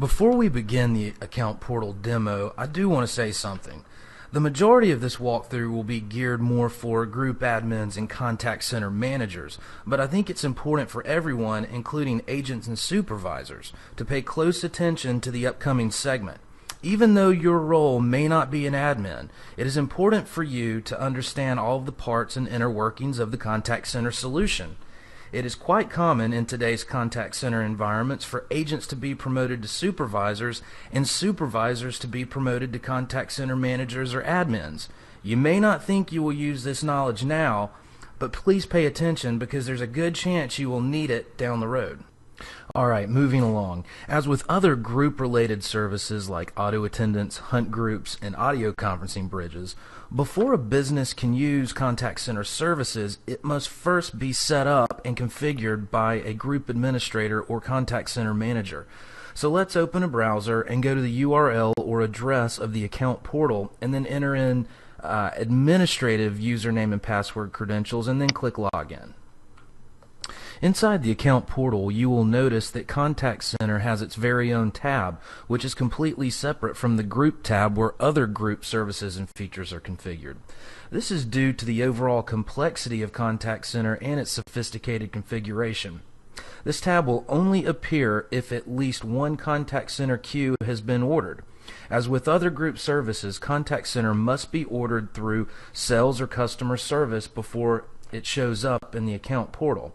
Before we begin the account portal demo, I do want to say something. The majority of this walkthrough will be geared more for group admins and contact center managers, but I think it's important for everyone, including agents and supervisors, to pay close attention to the upcoming segment. Even though your role may not be an admin, it is important for you to understand all of the parts and inner workings of the contact center solution. It is quite common in today's contact center environments for agents to be promoted to supervisors and supervisors to be promoted to contact center managers or admins. You may not think you will use this knowledge now, but please pay attention because there's a good chance you will need it down the road. Alright, moving along. As with other group-related services like auto attendance, hunt groups, and audio conferencing bridges, before a business can use contact center services, it must first be set up and configured by a group administrator or contact center manager. So let's open a browser and go to the URL or address of the account portal and then enter in administrative username and password credentials and then click Login. Inside the account portal, you will notice that Contact Center has its very own tab, which is completely separate from the Group tab where other group services and features are configured. This is due to the overall complexity of Contact Center and its sophisticated configuration. This tab will only appear if at least one Contact Center queue has been ordered. As with other group services, Contact Center must be ordered through sales or customer service before it shows up in the account portal.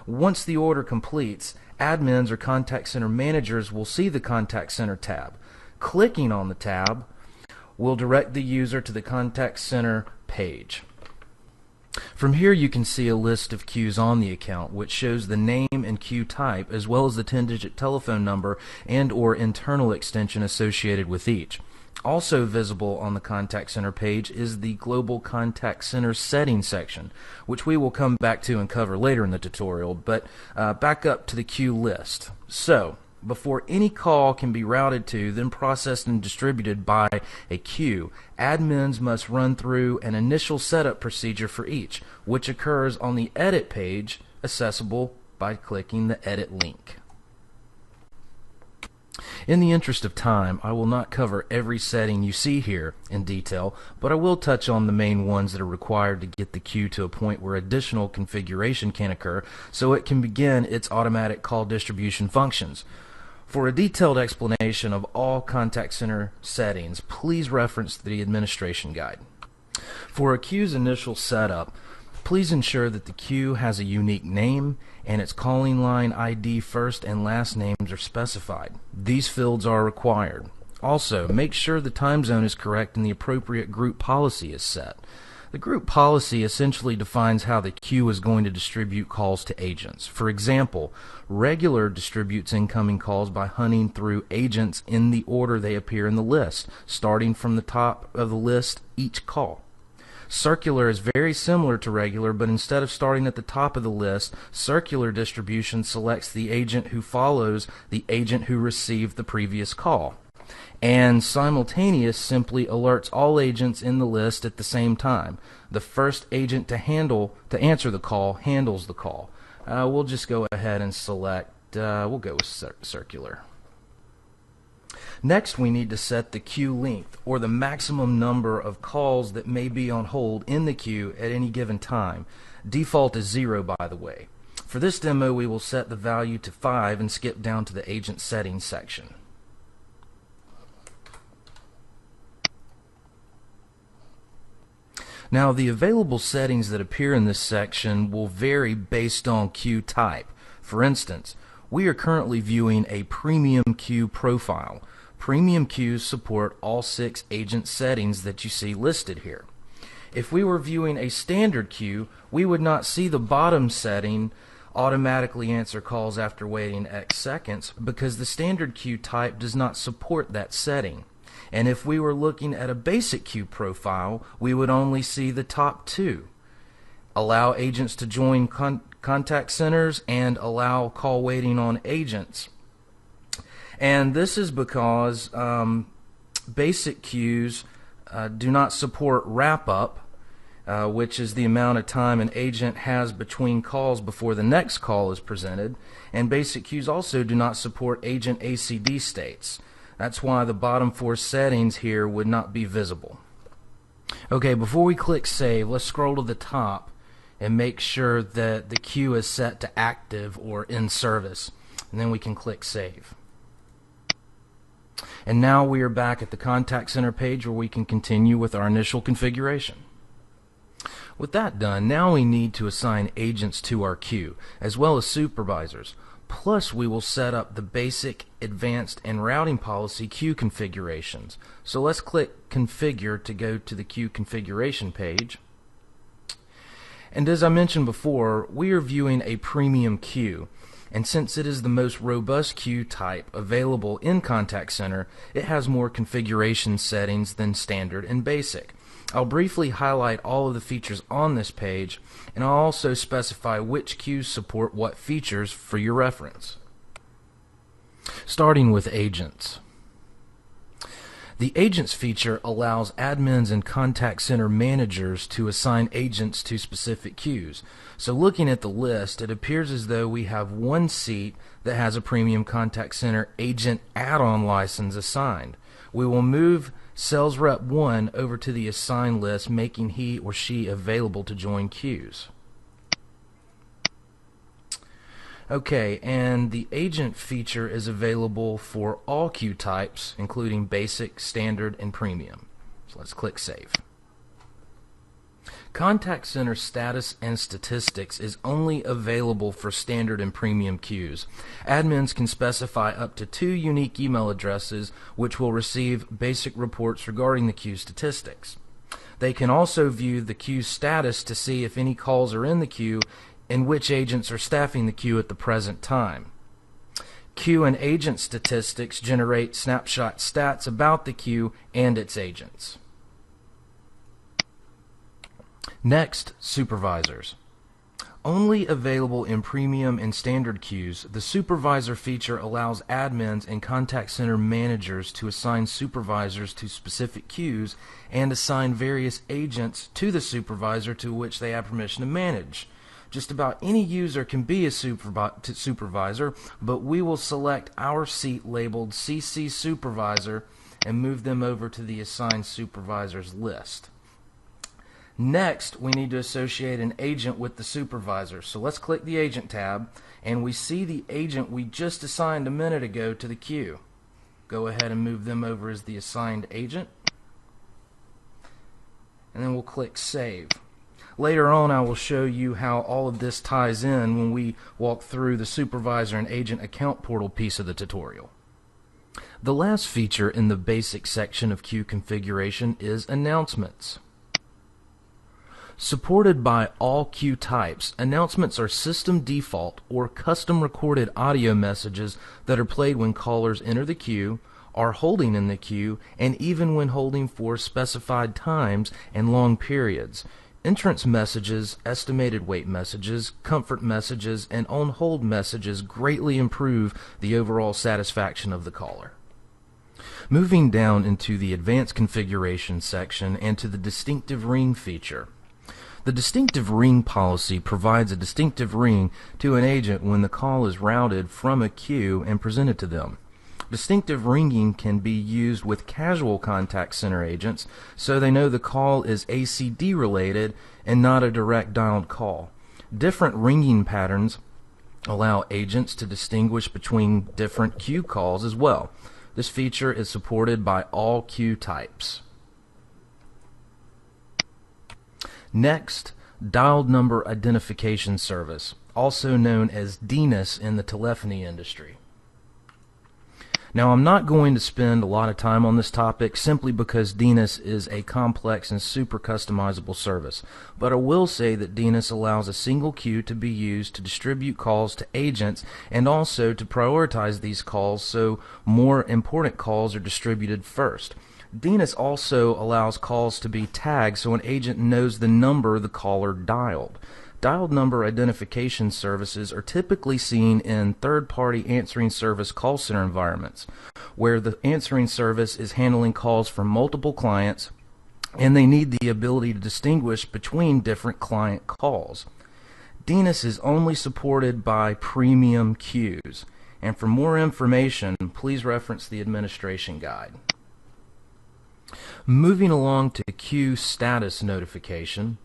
Once the order completes, admins or contact center managers will see the Contact Center tab. Clicking on the tab will direct the user to the Contact Center page. From here you can see a list of queues on the account, which shows the name and queue type as well as the 10-digit telephone number and or internal extension associated with each. Also visible on the Contact Center page is the Global Contact Center Settings section, which we will come back to and cover later in the tutorial, but back up to the queue list. So, before any call can be routed to, then processed and distributed by a queue, admins must run through an initial setup procedure for each, which occurs on the Edit page, accessible by clicking the Edit link. In the interest of time, I will not cover every setting you see here in detail, but I will touch on the main ones that are required to get the queue to a point where additional configuration can occur so it can begin its automatic call distribution functions. For a detailed explanation of all contact center settings, please reference the administration guide. For a queue's initial setup, please ensure that the queue has a unique name and its calling line ID first and last names are specified. These fields are required. Also, make sure the time zone is correct and the appropriate group policy is set. The group policy essentially defines how the queue is going to distribute calls to agents. For example, regular distributes incoming calls by hunting through agents in the order they appear in the list, starting from the top of the list each call. Circular is very similar to regular, but instead of starting at the top of the list, circular distribution selects the agent who follows the agent who received the previous call. And simultaneous simply alerts all agents in the list at the same time. The first agent to answer the call handles the call. We'll just go ahead and select, we'll go with circular. Next, we need to set the queue length, or the maximum number of calls that may be on hold in the queue at any given time. Default is 0, by the way. For this demo, we will set the value to 5 and skip down to the agent settings section. Now, the available settings that appear in this section will vary based on queue type. For instance, we are currently viewing a premium queue profile. Premium queues support all 6 agent settings that you see listed here. If we were viewing a standard queue, we would not see the bottom setting automatically answer calls after waiting X seconds because the standard queue type does not support that setting. And if we were looking at a basic queue profile, we would only see the top 2. Allow agents to join contact centers and allow call waiting on agents. And this is because basic queues do not support wrap-up. which is the amount of time an agent has between calls before the next call is presented. And basic queues also do not support agent ACD states. That's why the bottom 4 settings here would not be visible. Okay, before we click save, let's scroll to the top and make sure that the queue is set to active or in service, and then we can click save. And now we are back at the contact center page where we can continue with our initial configuration. With that done, now we need to assign agents to our queue, as well as supervisors. Plus, we will set up the basic, advanced, and routing policy queue configurations. So let's click Configure to go to the queue configuration page. And as I mentioned before, we are viewing a premium queue. And since it is the most robust queue type available in Contact Center, it has more configuration settings than standard and basic. I'll briefly highlight all of the features on this page, and I'll also specify which queues support what features for your reference. Starting with agents. The Agents feature allows admins and Contact Center managers to assign agents to specific queues. So looking at the list, it appears as though we have one seat that has a Premium Contact Center agent add-on license assigned. We will move Sales Rep 1 over to the assigned list, making he or she available to join queues. Okay, and the agent feature is available for all queue types, including basic, standard, and premium. So let's click save. Contact Center status and statistics is only available for standard and premium queues. Admins can specify up to 2 unique email addresses which will receive basic reports regarding the queue statistics. They can also view the queue status to see if any calls are in the queue and which agents are staffing the queue at the present time. Queue and agent statistics generate snapshot stats about the queue and its agents. Next, supervisors. Only available in premium and standard queues, the supervisor feature allows admins and Contact Center managers to assign supervisors to specific queues and assign various agents to the supervisor to which they have permission to manage. Just about any user can be a supervisor, but we will select our seat labeled CC Supervisor and move them over to the assigned supervisors list. Next, we need to associate an agent with the supervisor. So let's click the Agent tab, and we see the agent we just assigned a minute ago to the queue. Go ahead and move them over as the assigned agent, and then we'll click Save. Later on, I will show you how all of this ties in when we walk through the supervisor and agent account portal piece of the tutorial. The last feature in the basic section of queue configuration is announcements. Supported by all queue types, announcements are system default or custom recorded audio messages that are played when callers enter the queue, are holding in the queue, and even when holding for specified times and long periods. Entrance messages, estimated wait messages, comfort messages, and on hold messages greatly improve the overall satisfaction of the caller. Moving down into the advanced configuration section and to the distinctive ring feature. The distinctive ring policy provides a distinctive ring to an agent when the call is routed from a queue and presented to them. Distinctive ringing can be used with casual Contact Center agents so they know the call is ACD related and not a direct dialed call. Different ringing patterns allow agents to distinguish between different queue calls as well. This feature is supported by all queue types. Next, dialed number identification service, also known as DNIS in the telephony industry. Now, I'm not going to spend a lot of time on this topic simply because DNIS is a complex and super customizable service, but I will say that DNIS allows a single queue to be used to distribute calls to agents and also to prioritize these calls so more important calls are distributed first. DNIS also allows calls to be tagged so an agent knows the number the caller dialed. Dialed number identification services are typically seen in third-party answering service call center environments, where the answering service is handling calls from multiple clients and they need the ability to distinguish between different client calls. DNIS is only supported by premium queues, and for more information, please reference the administration guide. Moving along to queue status notification.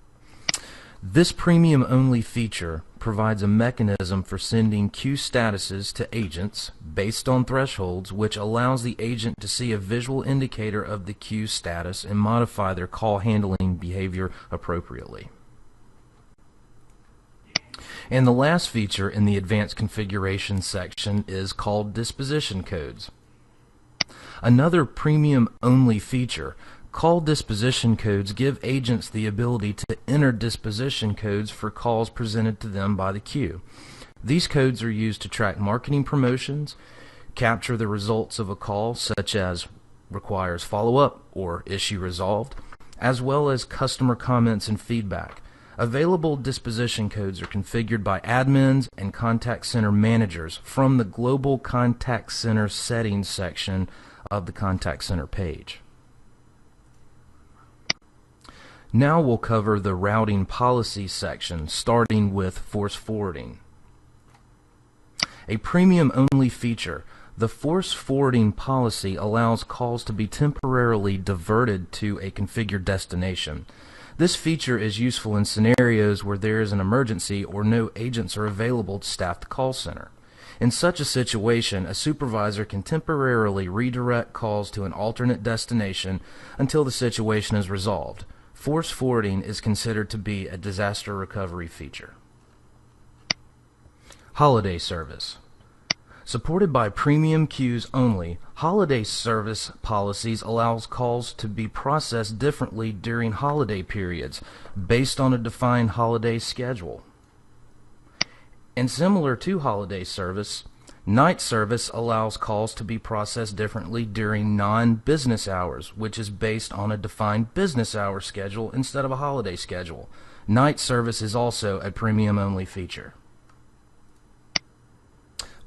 This premium-only feature provides a mechanism for sending queue statuses to agents based on thresholds, which allows the agent to see a visual indicator of the queue status and modify their call handling behavior appropriately. And the last feature in the advanced configuration section is called disposition codes. Another premium-only feature, call disposition codes give agents the ability to enter disposition codes for calls presented to them by the queue. These codes are used to track marketing promotions, capture the results of a call such as requires follow-up or issue resolved, as well as customer comments and feedback. Available disposition codes are configured by admins and contact center managers from the Global Contact Center Settings section of the Contact Center page. Now we'll cover the routing policy section, starting with force forwarding. A premium-only feature, the force forwarding policy allows calls to be temporarily diverted to a configured destination. This feature is useful in scenarios where there is an emergency or no agents are available to staff the call center. In such a situation, a supervisor can temporarily redirect calls to an alternate destination until the situation is resolved. Force forwarding is considered to be a disaster recovery feature. Holiday service. Supported by premium queues only, holiday service policies allows calls to be processed differently during holiday periods based on a defined holiday schedule. And similar to holiday service, night service allows calls to be processed differently during non-business hours, which is based on a defined business hour schedule instead of a holiday schedule. Night service is also a premium-only feature.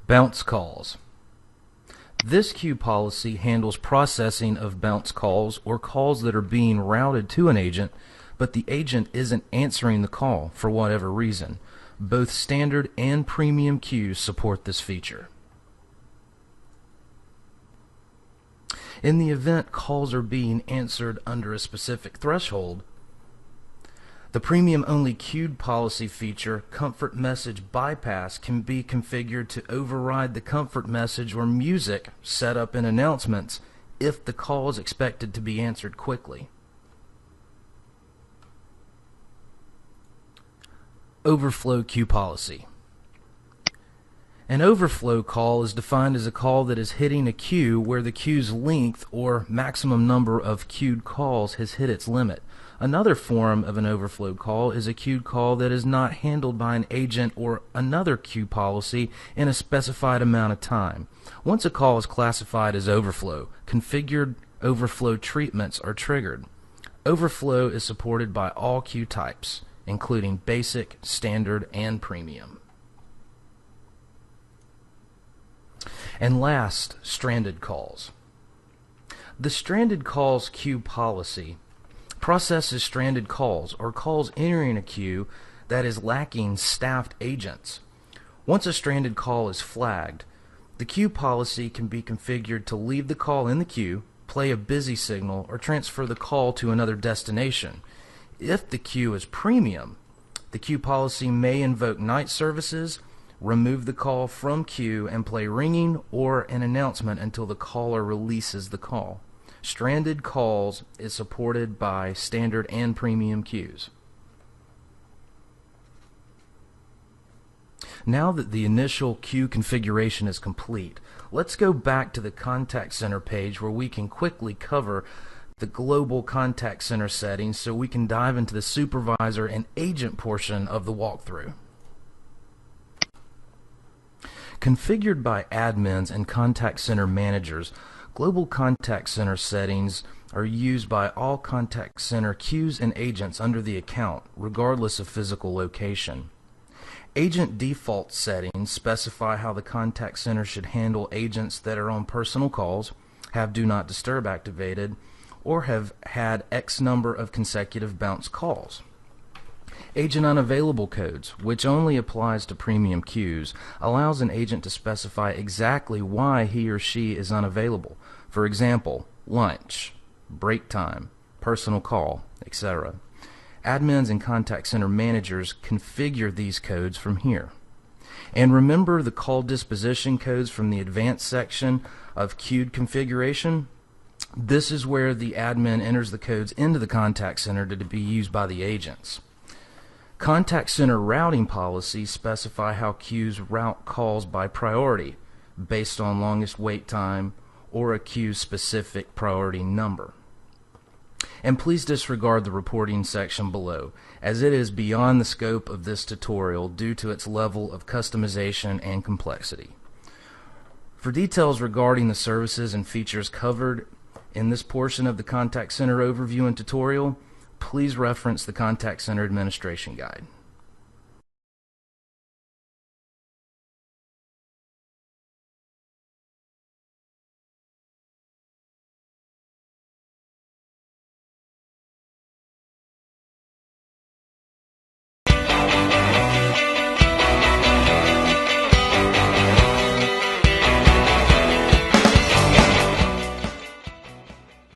Bounce calls. This queue policy handles processing of bounce calls or calls that are being routed to an agent, but the agent isn't answering the call for whatever reason. Both standard and premium queues support this feature. In the event calls are being answered under a specific threshold, the premium-only queued policy feature, Comfort Message Bypass, can be configured to override the comfort message or music set up in announcements if the call is expected to be answered quickly. Overflow queue policy. An overflow call is defined as a call that is hitting a queue where the queue's length or maximum number of queued calls has hit its limit. Another form of an overflow call is a queued call that is not handled by an agent or another queue policy in a specified amount of time. Once a call is classified as overflow, configured overflow treatments are triggered. Overflow is supported by all queue types, including basic, standard, and premium. And last, stranded calls. The stranded calls queue policy processes stranded calls or calls entering a queue that is lacking staffed agents. Once a stranded call is flagged, the queue policy can be configured to leave the call in the queue, play a busy signal, or transfer the call to another destination. If the queue is premium, the queue policy may invoke night services, remove the call from queue, and play ringing or an announcement until the caller releases the call. Stranded calls is supported by standard and premium queues. Now that the initial queue configuration is complete, let's go back to the Contact Center page where we can quickly cover the global contact center settings so we can dive into the supervisor and agent portion of the walkthrough. Configured by admins and contact center managers, global contact center settings are used by all contact center queues and agents under the account, regardless of physical location. Agent default settings specify how the contact center should handle agents that are on personal calls, have Do Not Disturb activated, or have had X number of consecutive bounce calls. Agent unavailable codes, which only applies to premium queues, allows an agent to specify exactly why he or she is unavailable. For example, lunch, break time, personal call, etc. Admins and contact center managers configure these codes from here. And remember the call disposition codes from the advanced section of queued configuration? This is where the admin enters the codes into the contact center to be used by the agents. Contact center routing policies specify how queues route calls by priority based on longest wait time or a queue's specific priority number. And please disregard the reporting section below, as it is beyond the scope of this tutorial due to its level of customization and complexity. For details regarding the services and features covered in this portion of the Contact Center overview and tutorial, please reference the Contact Center Administration Guide.